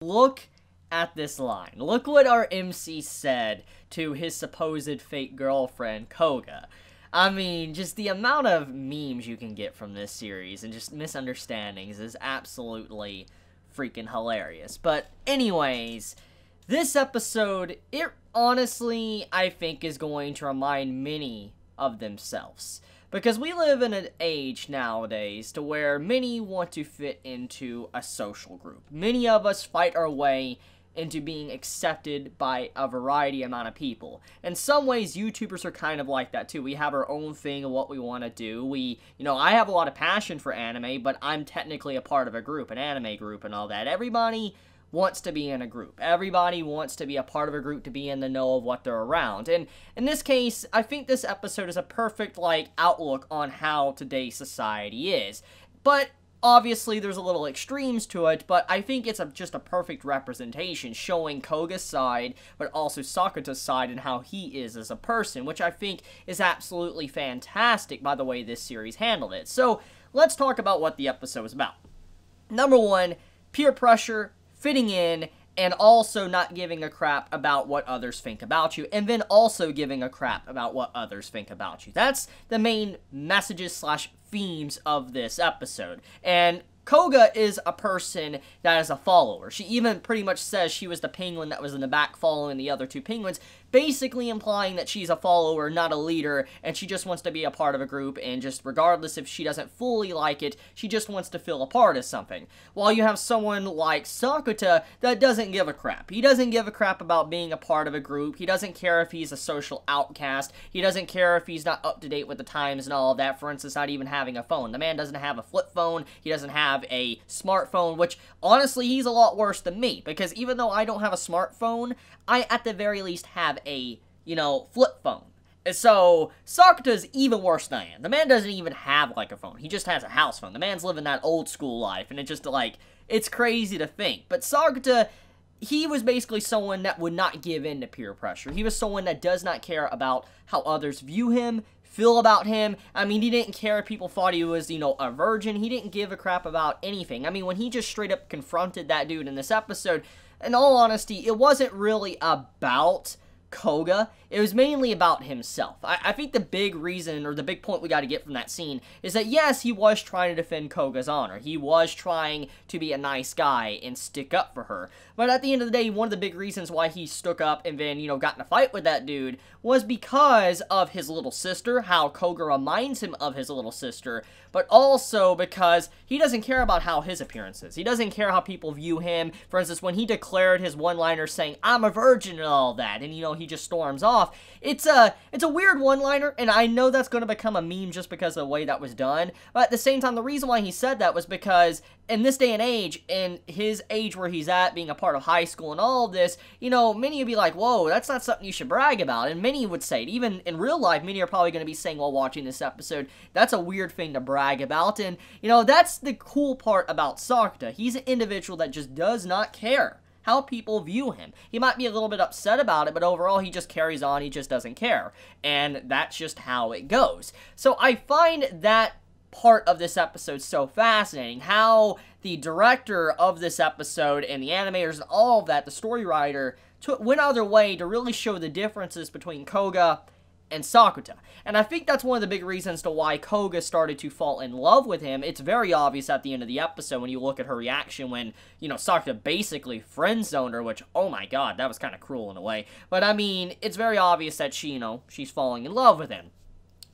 Look at this line. Look what our MC said to his supposed fake girlfriend, Koga. I mean, just the amount of memes you can get from this series and just misunderstandings is absolutely freaking hilarious. But anyways, this episode, it honestly, I think, is going to remind many of themselves. Because we live in an age nowadays to where many want to fit into a social group. Many of us fight our way into being accepted by a variety amount of people. In some ways, YouTubers are kind of like that too. We have our own thing of what we want to do. I have a lot of passion for anime, but I'm technically a part of a group, an anime group and all that. Everybody wants to be in a group. Everybody wants to be a part of a group to be in the know of what they're around. And in this case, I think this episode is a perfect, outlook on how today's society is. But obviously, there's a little extremes to it, but I think it's just a perfect representation, showing Koga's side, but also Sakuta's side and how he is as a person, which I think is absolutely fantastic by the way this series handled it. So, let's talk about what the episode was about. Number one, peer pressure, fitting in, and also not giving a crap about what others think about you, and then also giving a crap about what others think about you. That's the main messages / themes of this episode. And Koga is a person that is a follower. She even pretty much says she was the penguin that was in the back following the other two penguins, basically implying that she's a follower, not a leader, and she just wants to be a part of a group, and just regardless if she doesn't fully like it, she just wants to feel a part of something. While you have someone like Sakuta that doesn't give a crap. He doesn't give a crap about being a part of a group. He doesn't care if he's a social outcast. He doesn't care if he's not up to date with the times and all of that. For instance, not even having a phone. The man doesn't have a flip phone. He doesn't have a smartphone, which honestly, he's a lot worse than me, because even though I don't have a smartphone, I at the very least have a, flip phone. So, Sakuta's even worse than I am. The man doesn't even have, a phone. He just has a house phone. The man's living that old school life, and it just, it's crazy to think. But Sakuta, he was basically someone that would not give in to peer pressure. He was someone that does not care about how others view him, feel about him. I mean, he didn't care if people thought he was, a virgin. He didn't give a crap about anything. I mean, when he just straight up confronted that dude in this episode, in all honesty, it wasn't really about Koga. It was mainly about himself. I think the big reason, or the big point we got to get from that scene, is that yes, he was trying to defend Koga's honor. He was trying to be a nice guy and stick up for her. But at the end of the day, one of the big reasons why he stuck up and then, got in a fight with that dude was because of his little sister, how Koga reminds him of his little sister, but also because he doesn't care about how his appearance is. He doesn't care how people view him. For instance, when he declared his one-liner saying, "I'm a virgin," and all that, and, he just storms off. It's a weird one-liner, and I know that's going to become a meme just because of the way that was done, but at the same time, the reason why he said that was because in this day and age, in his age where he's at, being a part of high school and all of this, many would be like, whoa, that's not something you should brag about, and many would say it. Even in real life, many are probably going to be saying while watching this episode, that's a weird thing to brag about, and, that's the cool part about Sakuta. He's an individual that just does not care how people view him. He might be a little bit upset about it, but overall, he just carries on, he just doesn't care, and that's just how it goes. So I find that part of this episode so fascinating, how the director of this episode and the animators and all of that, the story writer, went out of their way to really show the differences between Koga and Sakuta. And I think that's one of the big reasons to why Koga started to fall in love with him. It's very obvious at the end of the episode when you look at her reaction when, Sakuta basically friend-zoned her, which, oh my god, that was kind of cruel in a way. But I mean, it's very obvious that she, she's falling in love with him.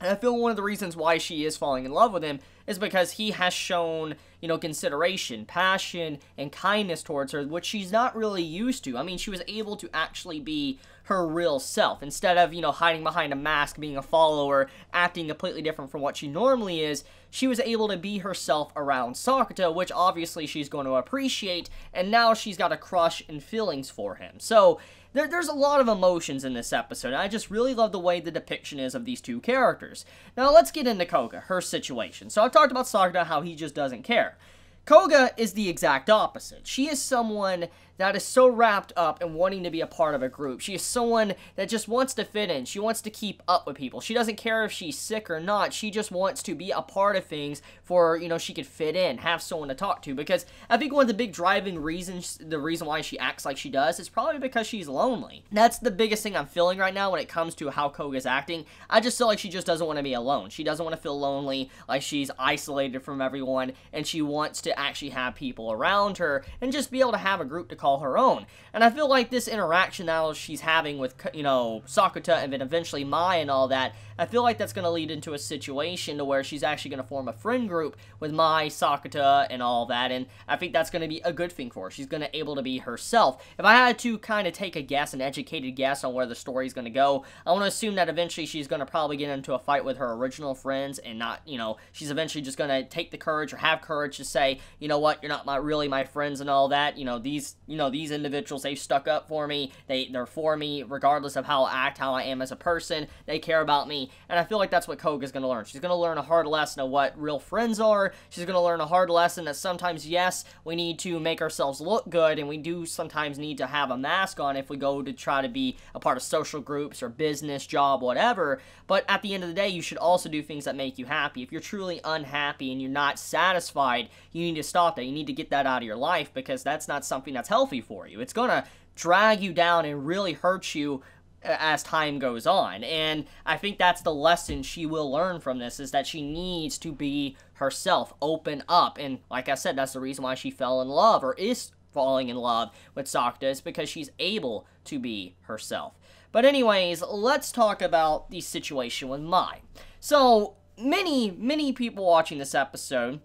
And I feel one of the reasons why she is falling in love with him is because he has shown, consideration, passion, and kindness towards her, which she's not really used to. I mean, she was able to actually be her real self. Instead of, hiding behind a mask, being a follower, acting completely different from what she normally is, she was able to be herself around Sakuta, which obviously she's going to appreciate, and now she's got a crush and feelings for him. So, there's a lot of emotions in this episode, and I just really love the way the depiction is of these two characters. Now, let's get into Koga, her situation. So, I've talked about Sakuta, how he just doesn't care. Koga is the exact opposite. She is someone that is so wrapped up in wanting to be a part of a group. She is someone that just wants to fit in. She wants to keep up with people. She doesn't care if she's sick or not. She just wants to be a part of things for, she could fit in, have someone to talk to. Because I think one of the big driving reasons, the reason why she acts like she does, is probably because she's lonely. That's the biggest thing I'm feeling right now when it comes to how Koga's acting. I just feel like she just doesn't want to be alone. She doesn't want to feel lonely, like she's isolated from everyone, and she wants to actually have people around her and just be able to have a group to call her own. And I feel like this interaction now she's having with, Sakuta and then eventually Mai and all that, I feel like that's going to lead into a situation to where she's actually going to form a friend group with Mai, Sakuta, and all that, and I think that's going to be a good thing for her. She's going to be able to be herself. If I had to kind of take a guess, an educated guess on where the story's going to go, I want to assume that eventually she's going to probably get into a fight with her original friends and not, she's eventually just going to take the courage or have courage to say, you know what, you're not really my friends and all that. These individuals, they've stuck up for me. They're for me regardless of how I am as a person. They care about me, and I feel like that's what Koga's going to learn. She's going to learn a hard lesson of what real friends are. She's going to learn a hard lesson that sometimes, yes, we need to make ourselves look good, and we do sometimes need to have a mask on if we go to try to be a part of social groups or business, job, whatever, but at the end of the day, you should also do things that make you happy. If you're truly unhappy and you're not satisfied, you need to stop that. You need to get that out of your life, because that's not something that's healthy for you. It's going to drag you down and really hurt you as time goes on, and I think that's the lesson she will learn from this, is that she needs to be herself, open up, and like I said, that's the reason why she fell in love, or is falling in love with Sakuta, is because she's able to be herself. But anyways, let's talk about the situation with Mai. So, many people watching this episode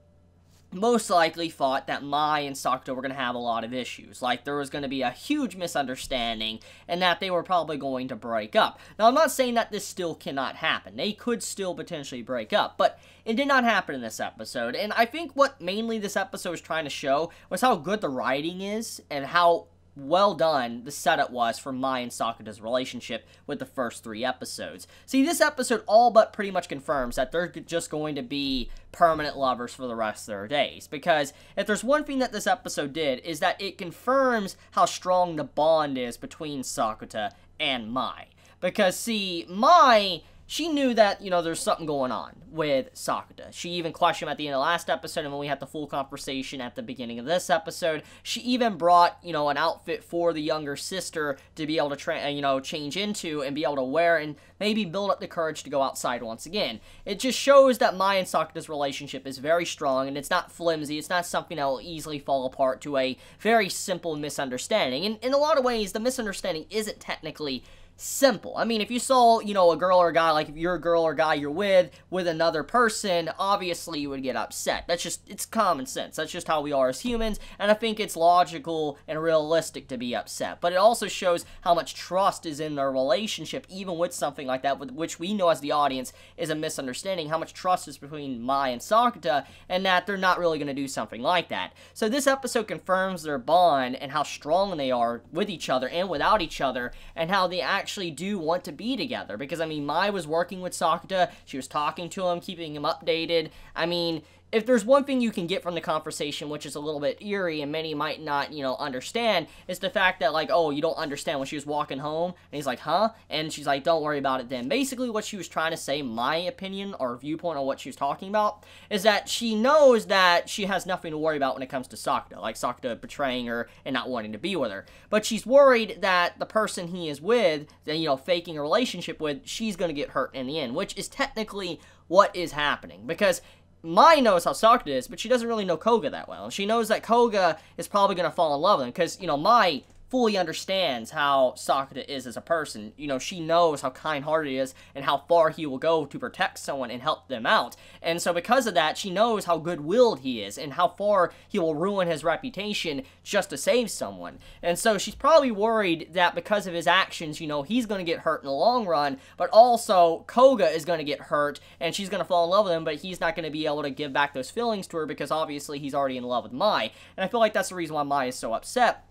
most likely thought that Mai and Sakuta were going to have a lot of issues. Like, there was going to be a huge misunderstanding, and that they were probably going to break up. Now, I'm not saying that this still cannot happen. They could still potentially break up, but it did not happen in this episode. And I think what mainly this episode was trying to show was how good the writing is, and how well done the setup was for Mai and Sakuta's relationship with the first 3 episodes. See, this episode all but pretty much confirms that they're just going to be permanent lovers for the rest of their days. Because if there's one thing that this episode did, is that it confirms how strong the bond is between Sakuta and Mai. Because, see, Mai, she knew that, there's something going on with Sakuta. She even questioned him at the end of the last episode, and when we had the full conversation at the beginning of this episode, she even brought, an outfit for the younger sister to be able to, change into and be able to wear, and maybe build up the courage to go outside once again. It just shows that Mai and Sakuta's relationship is very strong, and it's not flimsy. It's not something that will easily fall apart to a very simple misunderstanding. And in a lot of ways, the misunderstanding isn't technically simple. I mean, if you saw, a girl or a guy, like if you're a girl or guy you're with another person, obviously you would get upset. It's common sense. That's just how we are as humans, and I think it's logical and realistic to be upset. But it also shows how much trust is in their relationship, even with something like that, which we know as the audience is a misunderstanding, how much trust is between Mai and Sakuta, and that they're not really going to do something like that. So this episode confirms their bond and how strong they are with each other and without each other, and how they actually do want to be together. Because, I mean, Mai was working with Sakuta, she was talking to him, keeping him updated. I mean, if there's one thing you can get from the conversation, which is a little bit eerie and many might not, understand, is the fact that, like, oh, you don't understand when she was walking home, and he's like, huh? And she's like, don't worry about it then. Basically, what she was trying to say, my opinion or viewpoint on what she was talking about, is that she knows that she has nothing to worry about when it comes to Sakuta, like Sakuta betraying her and not wanting to be with her. But she's worried that the person he is with, that, faking a relationship with, she's going to get hurt in the end, which is technically what is happening. Because Mai knows how Sakuta is, but she doesn't really know Koga that well. And she knows that Koga is probably going to fall in love with him, because, Mai fully understands how Sakuta is as a person. She knows how kind-hearted he is and how far he will go to protect someone and help them out. And so because of that, she knows how good-willed he is and how far he will ruin his reputation just to save someone. And so she's probably worried that because of his actions, he's going to get hurt in the long run, but also Koga is going to get hurt and she's going to fall in love with him, but he's not going to be able to give back those feelings to her because obviously he's already in love with Mai. And I feel like that's the reason why Mai is so upset.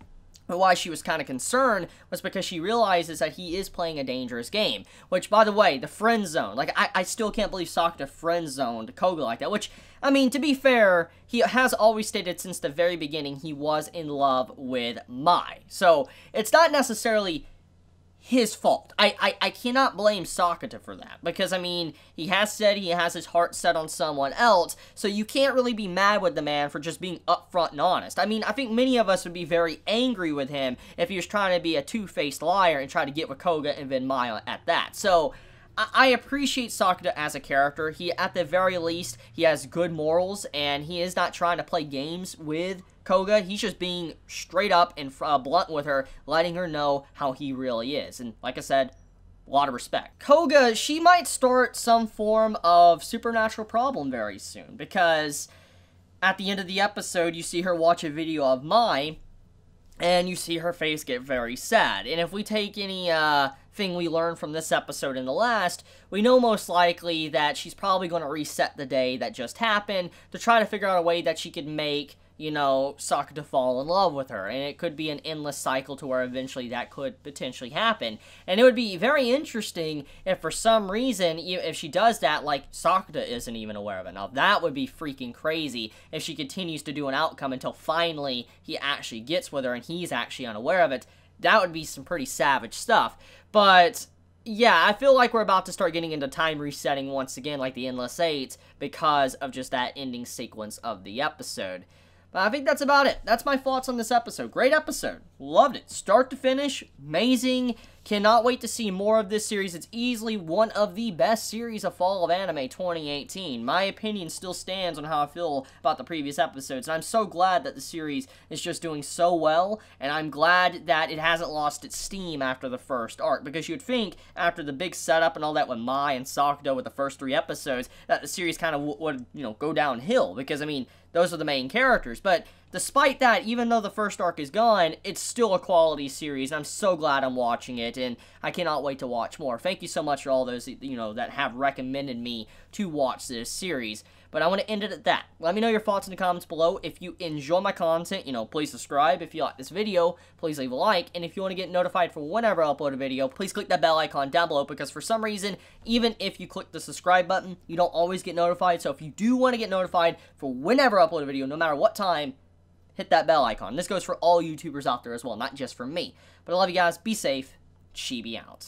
But why she was kind of concerned was because she realizes that he is playing a dangerous game. Which, by the way, the friend zone. Like, I still can't believe Sakata friend zoned Koga like that. Which, I mean, to be fair, he has always stated since the very beginning he was in love with Mai. So, it's not necessarily his fault. I cannot blame Sakata for that, because, I mean, he has said he has his heart set on someone else, so you can't really be mad with the man for just being upfront and honest. I mean, I think many of us would be very angry with him if he was trying to be a two-faced liar and try to get with Koga and then Maya at that. So, I appreciate Sakata as a character. He, at the very least, he has good morals, and he is not trying to play games with Koga. He's just being straight up and blunt with her, letting her know how he really is. And like I said, a lot of respect. Koga, she might start some form of supernatural problem very soon, because at the end of the episode, you see her watch a video of Mai, and you see her face get very sad. And if we take any thing we learned from this episode and the last, we know most likely that she's probably going to reset the day that just happened to try to figure out a way that she could make, you know, Sakata fall in love with her. And it could be an endless cycle to where eventually that could potentially happen. And it would be very interesting if for some reason, if she does that, like, Sakata isn't even aware of it. Now, that would be freaking crazy if she continues to do an outcome until finally he actually gets with her and he's actually unaware of it. That would be some pretty savage stuff. But yeah, I feel like we're about to start getting into time resetting once again, like the Endless Eight, because of just that ending sequence of the episode. But I think that's about it. That's my thoughts on this episode. Great episode. Loved it. Start to finish. Amazing. Cannot wait to see more of this series. It's easily one of the best series of Fall of Anime 2018. My opinion still stands on how I feel about the previous episodes. And I'm so glad that the series is just doing so well. And I'm glad that it hasn't lost its steam after the first arc. Because you'd think, after the big setup and all that with Mai and Sakata with the first 3 episodes, that the series kind of would, you know, go downhill. Because, I mean, those are the main characters. But despite that, even though the first arc is gone, it's still a quality series. I'm so glad I'm watching it, and I cannot wait to watch more. Thank you so much for all those, you know, that have recommended me to watch this series. But I want to end it at that. Let me know your thoughts in the comments below. If you enjoy my content, you know, please subscribe. If you like this video, please leave a like. And if you want to get notified for whenever I upload a video, please click that bell icon down below, because for some reason, even if you click the subscribe button, you don't always get notified. So if you do want to get notified for whenever I upload a video, no matter what time, hit that bell icon. This goes for all YouTubers out there as well, not just for me. But I love you guys. Be safe. Chibi out.